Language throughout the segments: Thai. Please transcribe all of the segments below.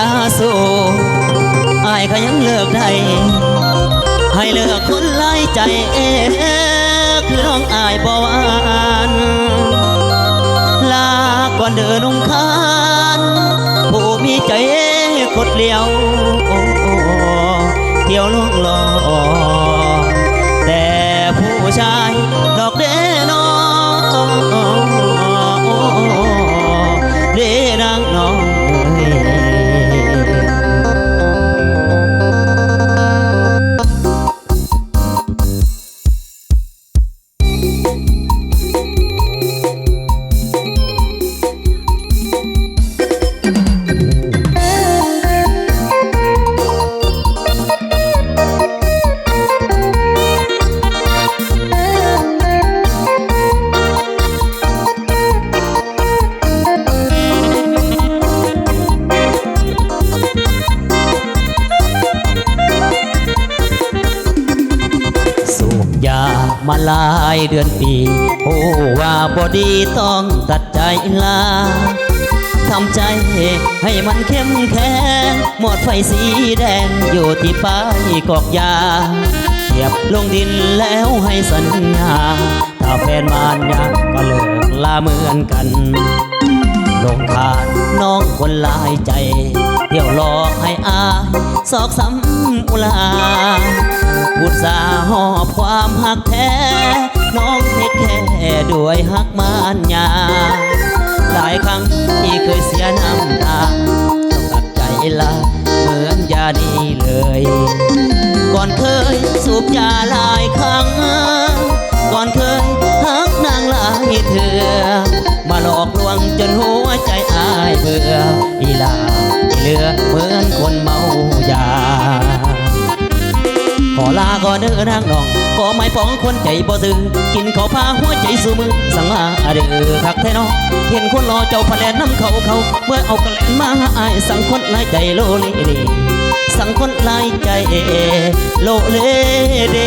าสูอายก็ยังเลิกได้ให้เลิกคนไล่ใจคือน้องอายบ่หวานลาก่อนเดินนุ่งคานผู้มีใจกดเลี้ยวเที่ยวล่วงลอแต่ผู้ชายดอกเดนอเดนางน้องมาหลายเดือนปีโอ้ว่าบอดีต้องตัดใจลาทำใจให้มันเข้มแข็งหมดไฟสีแดงอยู่ที่ป้ายกอกยาเหยียบลงดินแล้วให้สัญญาถ้าแฟนมารยาก็เลิกลาเหมือนกันลงขาดน้องคนลายใจเที่ยวหลอกให้อายซอกซ้ำอุลาอุตส่าห์หอบความหักแท้น้องเทคแค่ด้วยหักมานยาหลายครั้งที่เคยเสียน้ำตาต้องตัดใจลาเหมือนยาดีเลยก่อนเคยสูบยาหลายครั้งก่อนเคยหักนางหลายเถื่อมาหลอกลวงจนหัวใจอายเบื่ออีลาอีเหลือเหมือนคนเมายาขอลาก่อนเด้อนางน้องขอไม่ป้องคนใจบ่ซื่อกินข้าวพาหัวใจสู่มือสั่งมาเด้อคักแท้น้องเห็นคนรอเจ้าพะแลนน้ำเขาเมื่อเอากระแลนมาอายสั่งคนไล่ใจโลเลเดสั่งคนไล่ใจโลเลเด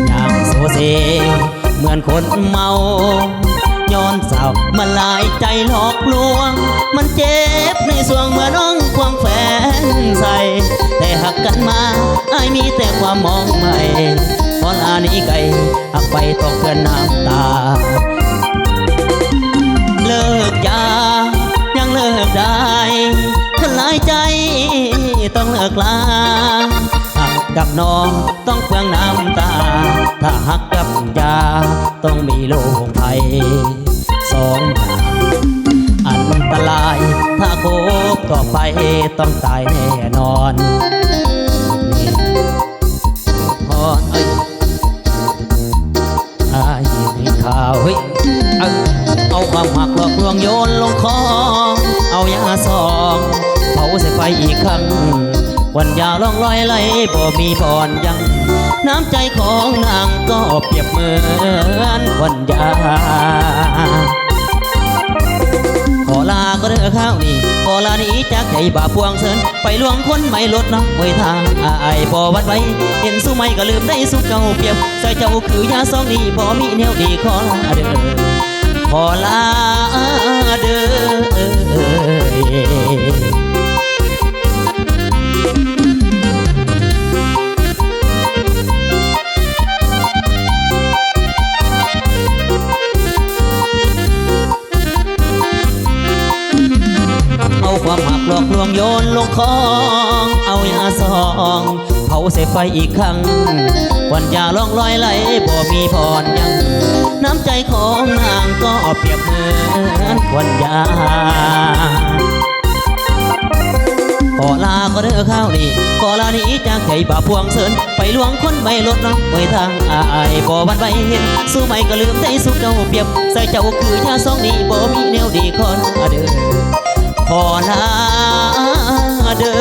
อย่างโซเซเหมือนคนเมาย้อนสาวมาลายใจหลอกลวงมันเจ็บในสวงเมื่อน้องควงแฟนใส่แต่หักกันมาไอ้มีแต่ความมองใหม่พอลานี้ไกลหักไปต้องเกินน้ำตาเลิกยายังเลิกได้คนหลายใจต้องเลิกลาหักกับน้องต้องเปลืองน้ำตาถ้าหักกับยาต้องมีโรคภัยสองอย่างอันตรายถ้าโคบต่อไปต้องตายแน่นอนพอมีข่าวเฮ้ยเอาความหักหลอกลวงโยนลงคลองเอายาซองเผาใส่ไฟอีกครั้งวันยาล่องลอยไหลบ่มีบ่อนยังน้ำใจของนางก็เปรียบเหมือนวันยาขอลาก็เด้อข้าวนี่ขอลานี้จากใจบาปวงเสินไปลวงคนไม่ลดน้องไว้ทางอายบ่วัดไว้เห็นสู้ไม่ก็ลืมได้สู้เจ้าเปรียบใส่เจ้าคือยาซองนี้บ่มีแนวดีขอลาเด้อขอลาเด้อความหักหลอกลวงโยนลงคลองเอายาซองเผาใส่ไฟอีกครั้งวันยาล่องลอยไหลบ่มีพรยังน้ำใจของนางก็เปรียบเหมือนควันยาขอลาก็เด้อข้าวนี่ขอลานี้จากใจบาพวงเสินไปลวงคนไม่ลดน้องไว้ทางอายบ่วันไว้เห็นสู้ไม่ก็ลืมใจสู้เจ้าเปรียบใส่เจ้าคือยาซองนี้บ่มีแนวดีขอลาเด้อขอลาเด้อ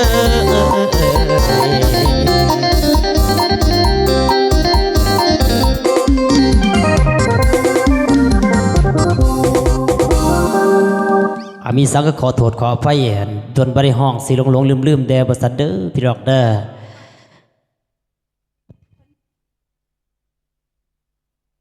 มีสังก็ขอโทษขออภัยจนบริห้องสิลงลืมแด่บสันเด้อพี่ดอกเด้อ